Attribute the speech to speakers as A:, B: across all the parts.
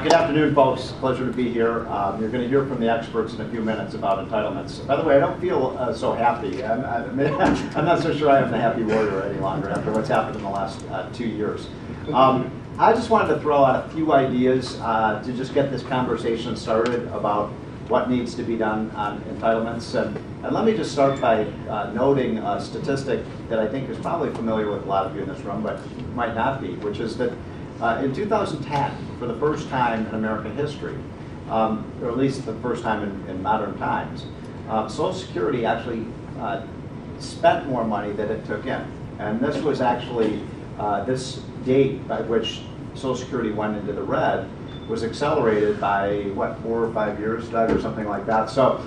A: Good afternoon, folks. Pleasure to be here. You're going to hear from the experts in a few minutes about entitlements. By the way, I don't feel so happy. I'm not so sure I am the happy warrior any longer after what's happened in the last 2 years. I just wanted to throw out a few ideas to just get this conversation started about what needs to be done on entitlements. And let me just start by noting a statistic that I think is probably familiar with a lot of you in this room, but might not be, which is that in 2010, for the first time in American history, or at least the first time in modern times, Social Security actually spent more money than it took in. And this was actually, this date by which Social Security went into the red was accelerated by, what, 4 or 5 years, Doug, or something like that. So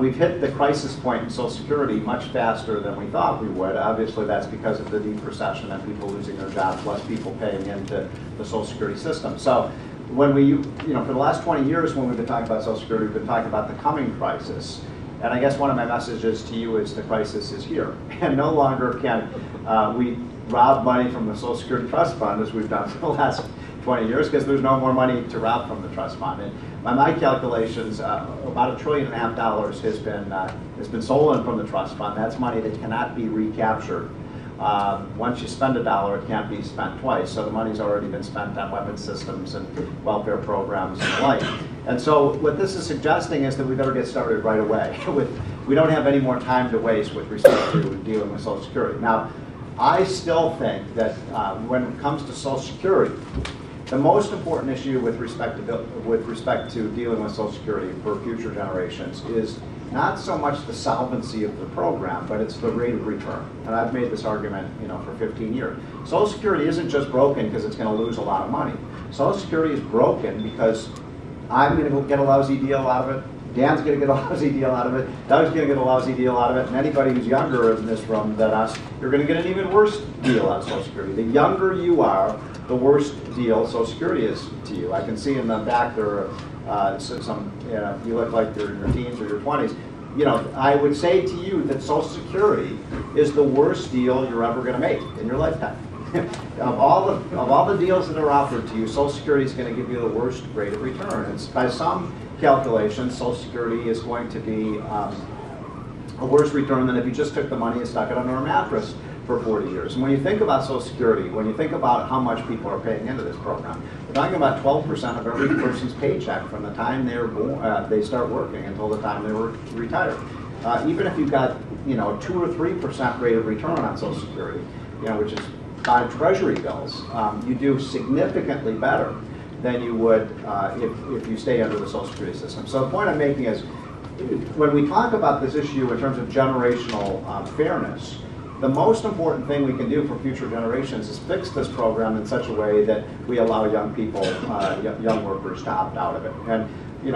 A: we've hit the crisis point in Social Security much faster than we thought we would. Obviously, that's because of the deep recession and people losing their jobs, less people paying into the Social Security system. So when we, for the last 20 years when we've been talking about Social Security, we've been talking about the coming crisis. And I guess one of my messages to you is the crisis is here. And no longer can we rob money from the Social Security Trust Fund as we've done for the last 20 years, because there's no more money to rob from the trust fund. And by my calculations, about $1.5 trillion has been stolen from the trust fund. That's money that cannot be recaptured. Once you spend $1, it can't be spent twice. So the money's already been spent on weapons systems and welfare programs and the like. And so what this is suggesting is that we better get started right away. We don't have any more time to waste with respect to dealing with Social Security. Now, I still think that when it comes to Social Security, the most important issue with respect to dealing with Social Security for future generations is not so much the solvency of the program, but it's the rate of return. And I've made this argument, for 15 years. Social Security isn't just broken because it's going to lose a lot of money. Social Security is broken because I'm going to get a lousy deal out of it. Dan's going to get a lousy deal out of it. Doug's going to get a lousy deal out of it. And anybody who's younger in this room than us, you're going to get an even worse deal out of Social Security. The younger you are, the worst deal Social Security is to you. I can see in the back there are some, you look like you're in your teens or your 20s. I would say to you that Social Security is the worst deal you're ever going to make in your lifetime. Of all the deals that are offered to you, Social Security is going to give you the worst rate of return. And by some calculations, Social Security is going to be a worse return than if you just took the money and stuck it under a mattress for 40 years. And when you think about Social Security, when you think about how much people are paying into this program, we're talking about 12% of every person's paycheck from the time they're born, they start working until the time they were retired. Even if you've got a 2 or 3% rate of return on Social Security, which is 5 Treasury bills, you do significantly better than you would if you stay under the Social Security system. So the point I'm making is, when we talk about this issue in terms of generational fairness, the most important thing we can do for future generations is fix this program in such a way that we allow young people, young workers to opt out of it. And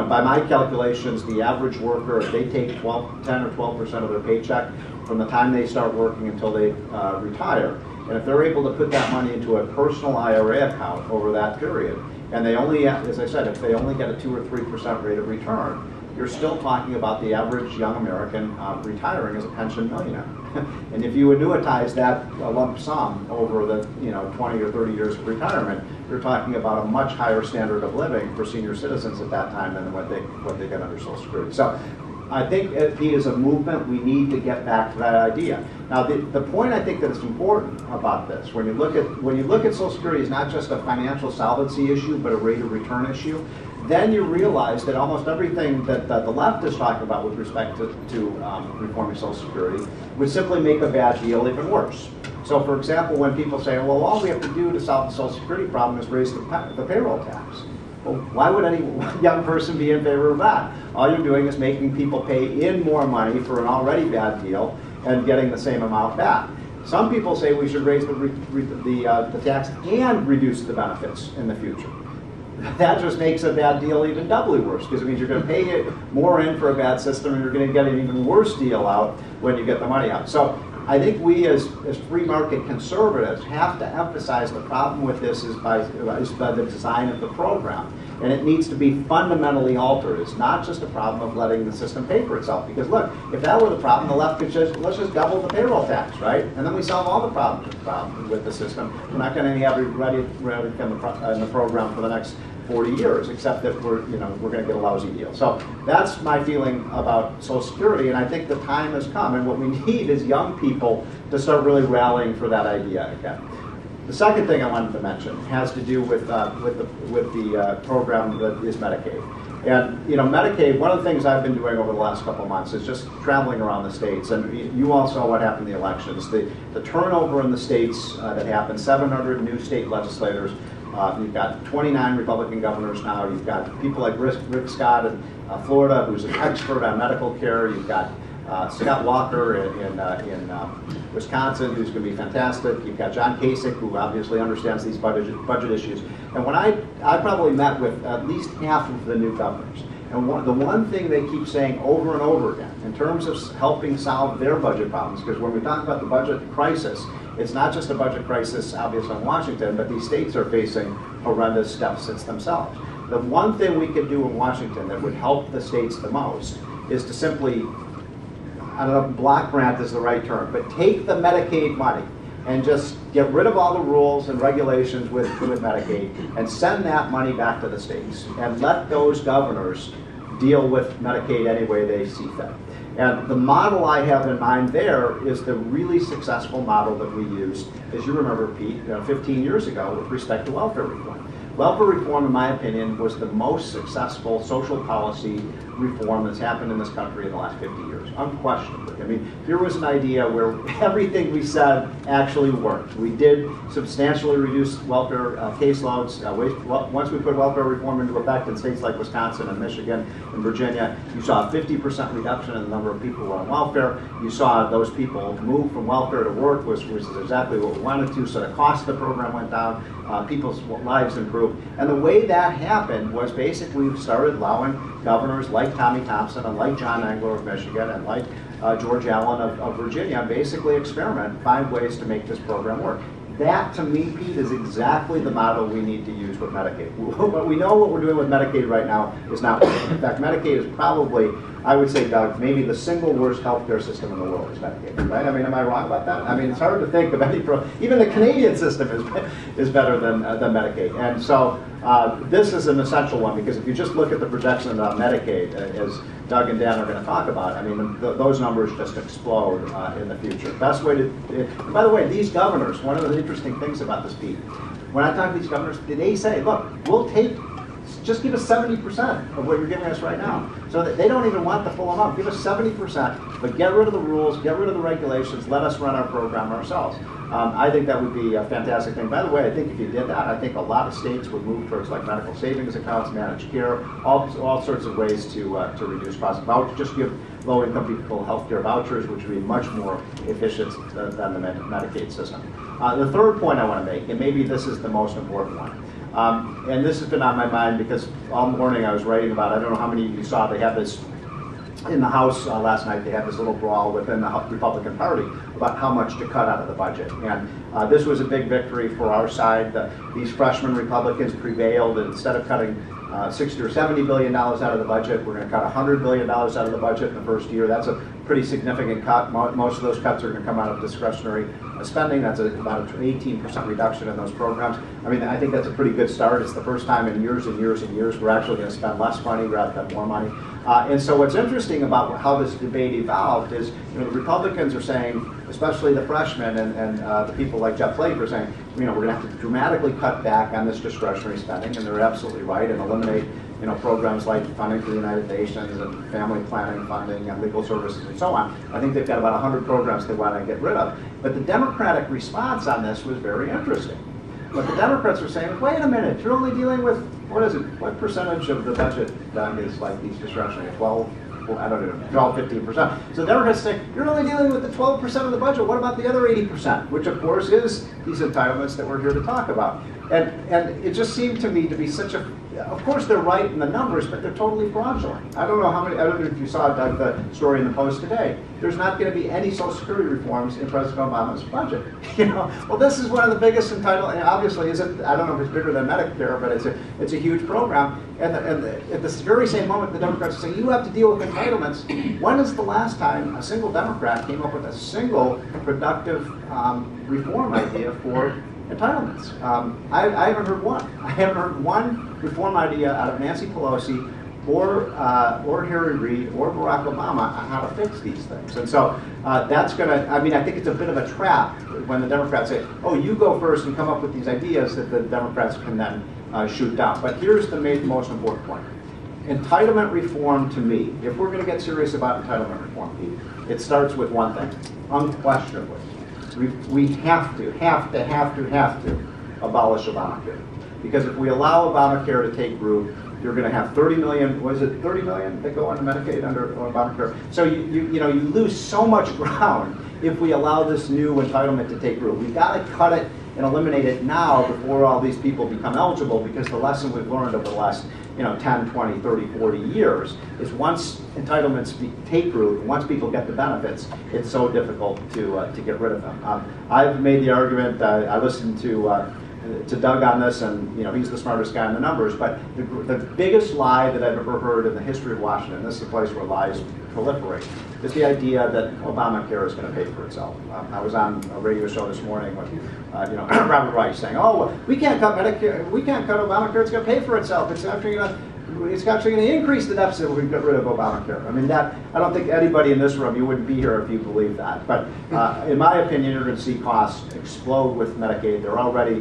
A: by my calculations, the average worker, if they take 10 or 12% of their paycheck from the time they start working until they retire, and if they're able to put that money into a personal IRA account over that period, and they only, as I said, if they only get a 2 or 3% rate of return, you're still talking about the average young American retiring as a pension millionaire. And if you annuitize that lump sum over the 20 or 30 years of retirement, you're talking about a much higher standard of living for senior citizens at that time than what they get under Social Security. So I think as a movement, we need to get back to that idea. Now, the point I think that is important about this, when you look at Social Security, is not just a financial solvency issue, but a rate of return issue. Then you realize that almost everything that the left is talking about with respect to reforming Social Security would simply make a bad deal even worse. So, for example, when people say, well, all we have to do to solve the Social Security problem is raise the payroll tax. Well, why would any young person be in favor of that? All you're doing is making people pay in more money for an already bad deal and getting the same amount back. Some people say we should raise the tax and reduce the benefits in the future. That just makes a bad deal even doubly worse, because it means you're going to pay more in for a bad system and you're going to get an even worse deal out when you get the money out. So I think we as free market conservatives have to emphasize the problem with this is by the design of the program. And it needs to be fundamentally altered. It's not just a problem of letting the system pay for itself. Because look, if that were the problem, the left could just, let's just double the payroll tax, right? And then we solve all the problems with the system. We're not going to have everybody in the program for the next 40 years, except that we're going to get a lousy deal. So that's my feeling about Social Security, and I think the time has come, and what we need is young people to start really rallying for that idea again. The second thing I wanted to mention has to do with the program that is Medicaid. And Medicaid, one of the things I've been doing over the last couple of months is just traveling around the states. And you all saw what happened in the elections. The turnover in the states that happened, 700 new state legislators. You've got 29 Republican governors now. You've got people like Rick Scott in Florida, who's an expert on medical care. You've got Scott Walker in Wisconsin, who's going to be fantastic. You've got John Kasich, who obviously understands these budget issues. And when I probably met with at least half of the new governors, and the one thing they keep saying over and over again, in terms of helping solve their budget problems, because when we talk about the budget crisis, it's not just a budget crisis, obviously, in Washington, but these states are facing horrendous deficits themselves. The one thing we could do in Washington that would help the states the most is to simply, I don't know if block grant is the right term, but take the Medicaid money and just get rid of all the rules and regulations with Medicaid and send that money back to the states and let those governors deal with Medicaid any way they see fit. And the model I have in mind there is the really successful model that we used, as you remember, Pete, 15 years ago with respect to welfare reform. Welfare reform, in my opinion, was the most successful social policy reform that's happened in this country in the last 50 years, unquestionably. I mean, here was an idea where everything we said actually worked. We did substantially reduce welfare caseloads. Once we put welfare reform into effect in states like Wisconsin and Michigan and Virginia, you saw a 50% reduction in the number of people who were on welfare. You saw those people move from welfare to work, which was exactly what we wanted to, so the cost of the program went down, people's lives improved. And the way that happened was basically we started allowing governors like Tommy Thompson and like John Engler of Michigan and like George Allen of Virginia basically experiment, find ways to make this program work. That, to me, Pete, is exactly the model we need to use with Medicaid. But we know what we're doing with Medicaid right now is not working. In fact, Medicaid is probably, I would say, Doug, maybe the single worst healthcare system in the world is Medicaid, right? I mean, am I wrong about that? I mean, it's hard to think of any even the Canadian system is better than Medicaid. And so this is an essential one, because if you just look at the projections about Medicaid, as Doug and Dan are going to talk about, I mean, those numbers just explode in the future. Best way to, by the way, these governors, one of the interesting things about this, Pete, when I talk to these governors, they say, look, we'll take, just give us 70% of what you're giving us right now. So that they don't even want the full amount. Give us 70%, but get rid of the rules, get rid of the regulations, let us run our program ourselves. I think that would be a fantastic thing. By the way, I think if you did that, I think a lot of states would move towards like medical savings accounts, managed care, all sorts of ways to reduce costs. Just give low-income people health care vouchers, which would be much more efficient than the Medicaid system. The third point I want to make, and maybe this is the most important one, and this has been on my mind because all morning I was writing about, I don't know how many of you saw, they had this in the House last night, they had this little brawl within the Republican Party about how much to cut out of the budget. And this was a big victory for our side. These freshman Republicans prevailed, and instead of cutting $60 or $70 billion out of the budget, we're going to cut $100 billion out of the budget in the first year. That's a pretty significant cut. Most of those cuts are going to come out of discretionary spending. That's about an 18% reduction in those programs. I mean, I think that's a pretty good start. It's the first time in years and years and years we're actually going to spend less money rather than more money. And so what's interesting about how this debate evolved is, the Republicans are saying, especially the freshmen and the people like Jeff Flake are saying, we're going to have to dramatically cut back on this discretionary spending, and they're absolutely right, and eliminate programs like funding for the United Nations and family planning funding and legal services and so on. I think they've got about 100 programs they want to get rid of. But the Democratic response on this was very interesting. What the Democrats are saying is, wait a minute, you're only dealing with, what percentage of the budget, Doug, is like these discretionary, 12, I don't know, 12, 15%. So the Democrats say, you're only dealing with the 12% of the budget, what about the other 80%? Which of course is these entitlements that we're here to talk about. And it just seemed to me to be such a, of course they're right in the numbers, but they're totally fraudulent. I don't know how many, I don't know if you saw, Doug, the story in the Post today. There's not going to be any Social Security reforms in President Obama's budget. Well, this is one of the biggest entitlements, and obviously isn't, I don't know if it's bigger than Medicare, but it's a huge program. And at this very same moment, the Democrats are saying, you have to deal with entitlements. When is the last time a single Democrat came up with a single productive reform idea for entitlements. I haven't heard one. I haven't heard one reform idea out of Nancy Pelosi or Harry Reid or Barack Obama on how to fix these things. And so that's going to, I mean, I think it's a bit of a trap when the Democrats say, oh, you go first and come up with these ideas that the Democrats can then shoot down. But here's the most important point. Entitlement reform, to me, if we're going to get serious about entitlement reform, Pete, it starts with one thing, unquestionably. We have to abolish Obamacare. Because if we allow Obamacare to take root, you're going to have 30 million, was it 30 million that go on to Medicaid under Obamacare? So you lose so much ground if we allow this new entitlement to take root. We've got to cut it and eliminate it now before all these people become eligible, because the lesson we've learned over the last 10, 20, 30, 40 years is once entitlements take root, once people get the benefits, it's so difficult to get rid of them. I've made the argument, I listened to Doug on this, and he's the smartest guy in the numbers, but the biggest lie that I've ever heard in the history of Washington, this is a place where lies proliferate, is the idea that Obamacare is going to pay for itself. I was on a radio show this morning with Robert Reich saying, oh, we can't cut Medicare, we can't cut Obamacare, it's going to pay for itself, it's actually going to increase the deficit if we get rid of Obamacare. I mean, that, I don't think anybody in this room, you wouldn't be here if you believe that. But in my opinion, you're going to see costs explode with Medicaid. They're already,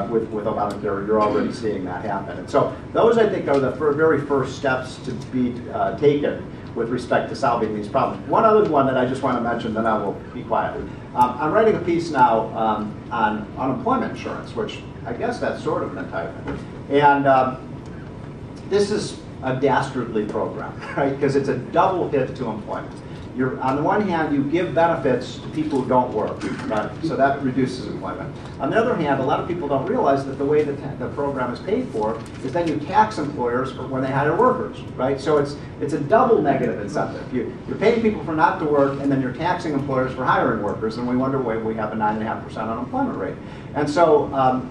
A: with Obamacare, you're already seeing that happen. And so those, I think, are the very first steps to be taken with respect to solving these problems. One other one that I just want to mention, then I will be quiet. I'm writing a piece now on unemployment insurance, which I guess that's sort of an entitlement. And this is a dastardly program, right? Because it's a double hit to employment. On the one hand, you give benefits to people who don't work, right? So that reduces employment. On the other hand, a lot of people don't realize that the way that the program is paid for is then you tax employers for when they hire workers, right? So it's a double negative incentive. You're paying people for not to work, and then you're taxing employers for hiring workers, and we wonder why we have a 9.5% unemployment rate. And so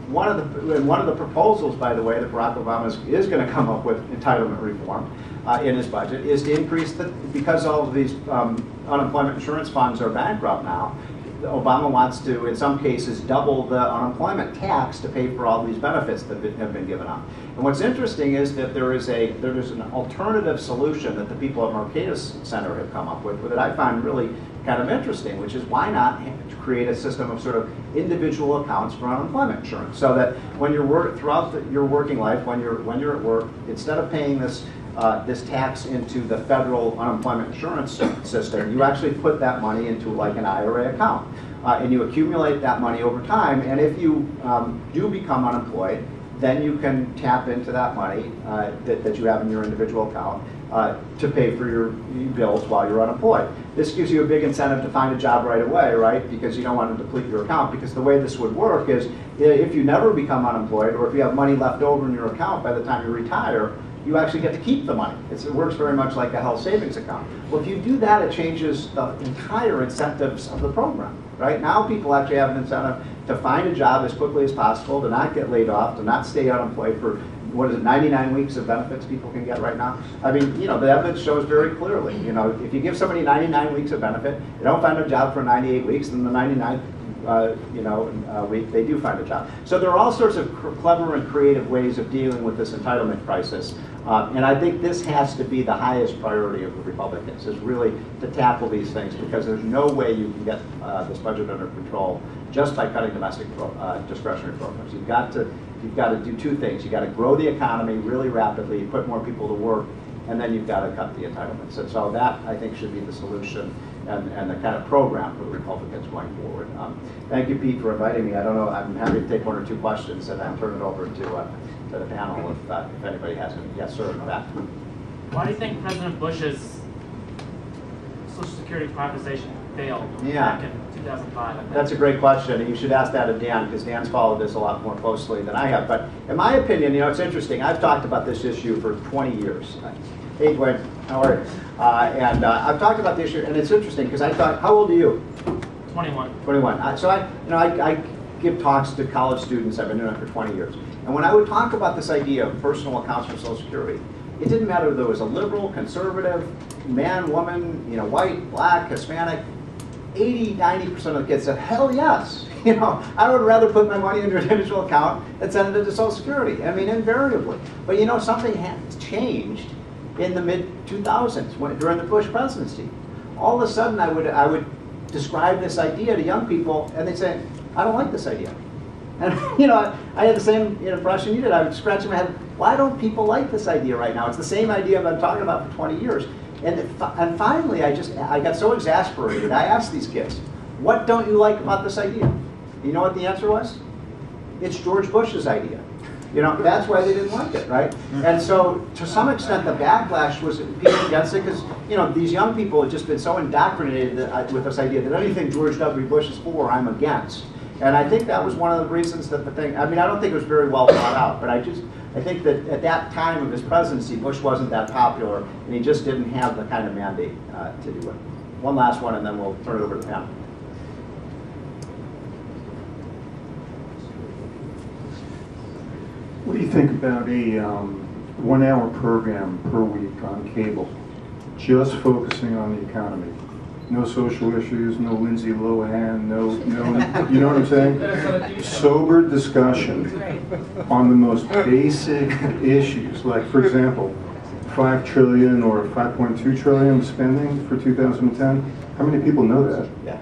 A: one of the proposals, by the way, that Barack Obama is going to come up with entitlement reform in his budget is to increase because all of these unemployment insurance funds are bankrupt now. Obama wants to, in some cases, double the unemployment tax to pay for all these benefits that have been given out. And what's interesting is that there is an alternative solution that the people at Mercatus Center have come up with that I find really kind of interesting, which is why not create a system of sort of individual accounts for unemployment insurance, so that when you're throughout your working life, when you're at work, instead of paying this tax into the federal unemployment insurance system, you actually put that money into like an IRA account. And you accumulate that money over time, and if you do become unemployed, then you can tap into that money that you have in your individual account to pay for your bills while you're unemployed. This gives you a big incentive to find a job right away, right? Because you don't want to deplete your account, because the way this would work is if you never become unemployed, or if you have money left over in your account by the time you retire, you actually get to keep the money. It works very much like a health savings account. Well, if you do that, it changes the entire incentives of the program, right? Now people actually have an incentive to find a job as quickly as possible, to not get laid off, to not stay unemployed for, 99 weeks of benefits people can get right now? I mean, the evidence shows very clearly, if you give somebody 99 weeks of benefit, they don't find a job for 98 weeks, then the 99th week, they do find a job. So there are all sorts of clever and creative ways of dealing with this entitlement crisis. And I think this has to be the highest priority of the Republicans, is really to tackle these things, because there's no way you can get this budget under control just by cutting domestic discretionary programs. You've got to do two things. You've got to grow the economy really rapidly, put more people to work, and then you've got to cut the entitlements. And so that, I think, should be the solution and the kind of program for the Republicans going forward. Thank you, Pete, for inviting me. I don't know, I'm happy to take one or two questions and then turn it over to the panel if anybody has any. Yes, sir, in that.
B: Why do you think President Bush's Social Security privatization failed back in 2005?
A: That's a great question, and you should ask that of Dan, because Dan's followed this a lot more closely than I have. But in my opinion, it's interesting. I've talked about this issue for 20 years. Hey, Dwayne, how are you? I've talked about the issue, and it's interesting because I thought, how old are you?
B: 21.
A: 21. So I give talks to college students. I've been doing it for 20 years. And when I would talk about this idea of personal accounts for Social Security, it didn't matter if there was a liberal, conservative, man, woman, white, black, Hispanic. 80, 90% of the kids said, hell yes. You know, I would rather put my money into an individual account than send it to Social Security. I mean, invariably. But you know, something has changed in the mid-2000s during the Bush presidency. All of a sudden, I would describe this idea to young people, and they'd say, I don't like this idea. And you know, I had the same impression you did. I would scratch my head, why don't people like this idea right now? It's the same idea I've been talking about for 20 years. And finally, I got so exasperated, I asked these kids, what don't you like about this idea? You know what the answer was? It's George Bush's idea. You know, that's why they didn't like it, right? And so, to some extent, the backlash was people against it because, you know, these young people had just been so indoctrinated with this idea that anything George W. Bush is for, I'm against. And I think that was one of the reasons that the thing, I mean, I don't think it was very well thought out, but I think that at that time of his presidency, Bush wasn't that popular, and he just didn't have the kind of mandate to do it. One last one, and then we'll turn it over to Pam.
C: What do you think about a 1-hour program per week on cable, just focusing on the economy? No social issues, no Lindsay Lohan, no, you know what I'm saying? Sober discussion on the most basic issues, like, for example, 5 trillion or 5.2 trillion spending for 2010. How many people know that?
A: Yeah.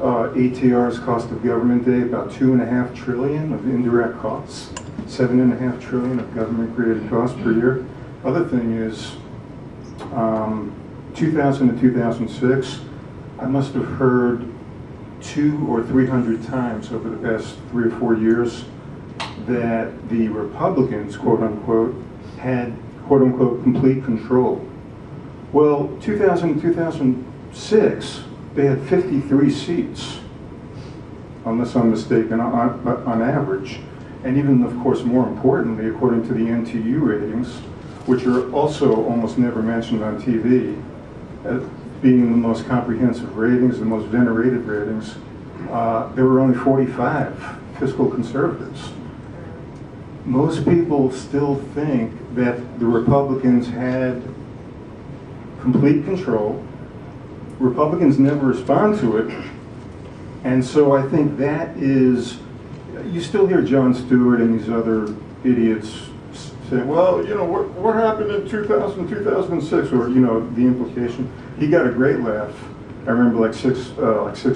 C: ATR's cost of government day, about 2.5 trillion of indirect costs, 7.5 trillion of government-created costs per year. Other thing is, 2000 to 2006, I must have heard 200 or 300 times over the past 3 or 4 years that the Republicans, quote unquote, had, quote unquote, complete control. Well, 2000 to 2006, they had 53 seats, unless I'm mistaken, on average. And even, of course, more importantly, according to the NTU ratings, which are also almost never mentioned on TV, being the most comprehensive ratings, the most venerated ratings, there were only 45 fiscal conservatives. Most people still think that the Republicans had complete control. Republicans never respond to it. And so I think that is, you still hear Jon Stewart and these other idiots say, well, you know, what happened in 2000, 2006, or, you know, the implication. He got a great laugh. I remember like six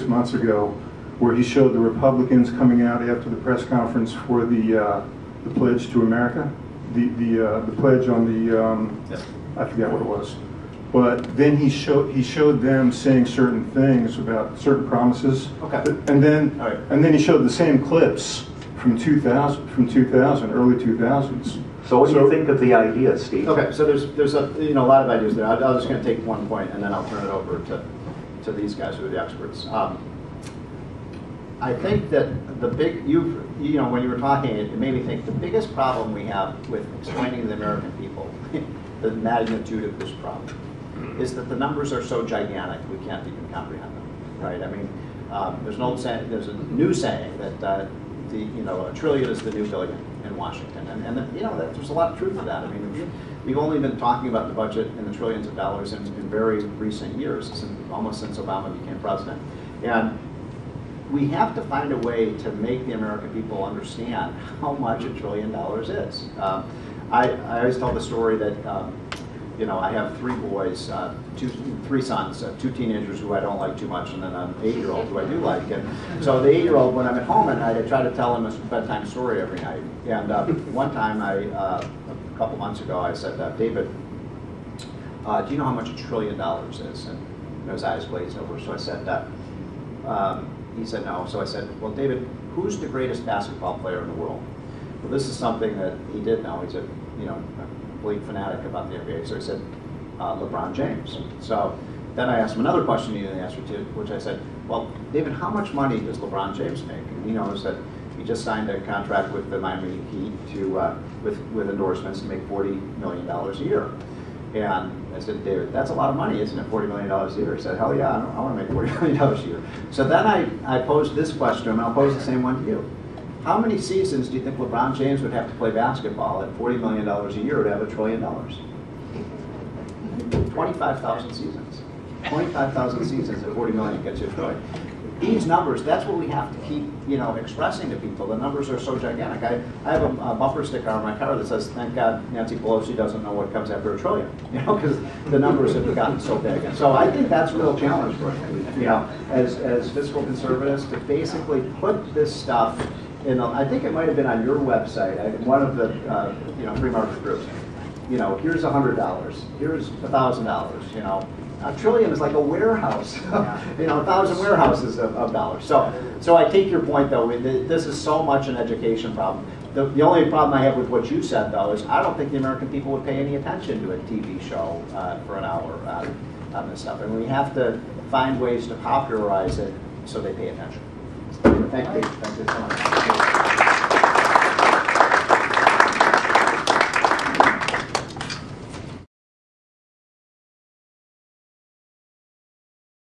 C: months ago, where he showed the Republicans coming out after the press conference for the pledge to America, the pledge on the I forget what it was, but then he showed them saying certain things about certain promises.
A: Okay.
C: And then he showed the same clips from 2000, early 2000s.
D: So what do you think of the idea, Steve?
A: Okay, so there's a lot of ideas there. I'm just going to take one point, and then I'll turn it over to these guys who are the experts. I think that the big, when you were talking, it made me think the biggest problem we have with explaining to the American people the magnitude of this problem is that the numbers are so gigantic we can't even comprehend them, right? I mean, there's a new saying that a trillion is the new billion in Washington, and there's a lot of truth to that. I mean, we've only been talking about the budget in the trillions of dollars in very recent years, almost since Obama became president, and we have to find a way to make the American people understand how much $1 trillion is. I always tell the story that I have 3 boys, 3 sons, 2 teenagers who I don't like too much, and then an 8-year-old who I do like. And so the 8-year-old, when I'm at home at night, I try to tell him a bedtime story every night. And one time, a couple months ago, I said, David, do you know how much $1 trillion is? And his eyes glazed over. So I said, he said no. So I said, well, David, who's the greatest basketball player in the world? Well, this is something that he did know. He's a complete fanatic about the NBA. So he said, LeBron James. So then I asked him another question he didn't answer to, which I said, well, David, how much money does LeBron James make? And he knows that he just signed a contract with the Miami Heat with endorsements to make $40 million a year. And I said, David, that's a lot of money, isn't it? $40 million a year. He said, hell yeah, I want to make $40 million a year. So then I posed this question, and I'll pose the same one to you. How many seasons do you think LeBron James would have to play basketball at $40 million a year to have $1 trillion? 25,000 seasons. 25,000 seasons at 40 million gets you a trillion. These numbers, that's what we have to keep, expressing to people. The numbers are so gigantic. I have a bumper sticker on my car that says, "Thank God Nancy Pelosi doesn't know what comes after a trillion," because the numbers have gotten so big. And so I think that's a real challenge for us, as fiscal conservatives, to basically put this stuff in. I think it might have been on your website, one of the free market groups. Here's $100, here's $1,000. A trillion is like a warehouse, 1,000 warehouses of dollars. So I take your point, though. This is so much an education problem. The only problem I have with what you said, though, is I don't think the American people would pay any attention to a TV show for an hour on this stuff. And we have to find ways to popularize it so they pay attention. Thank you so much.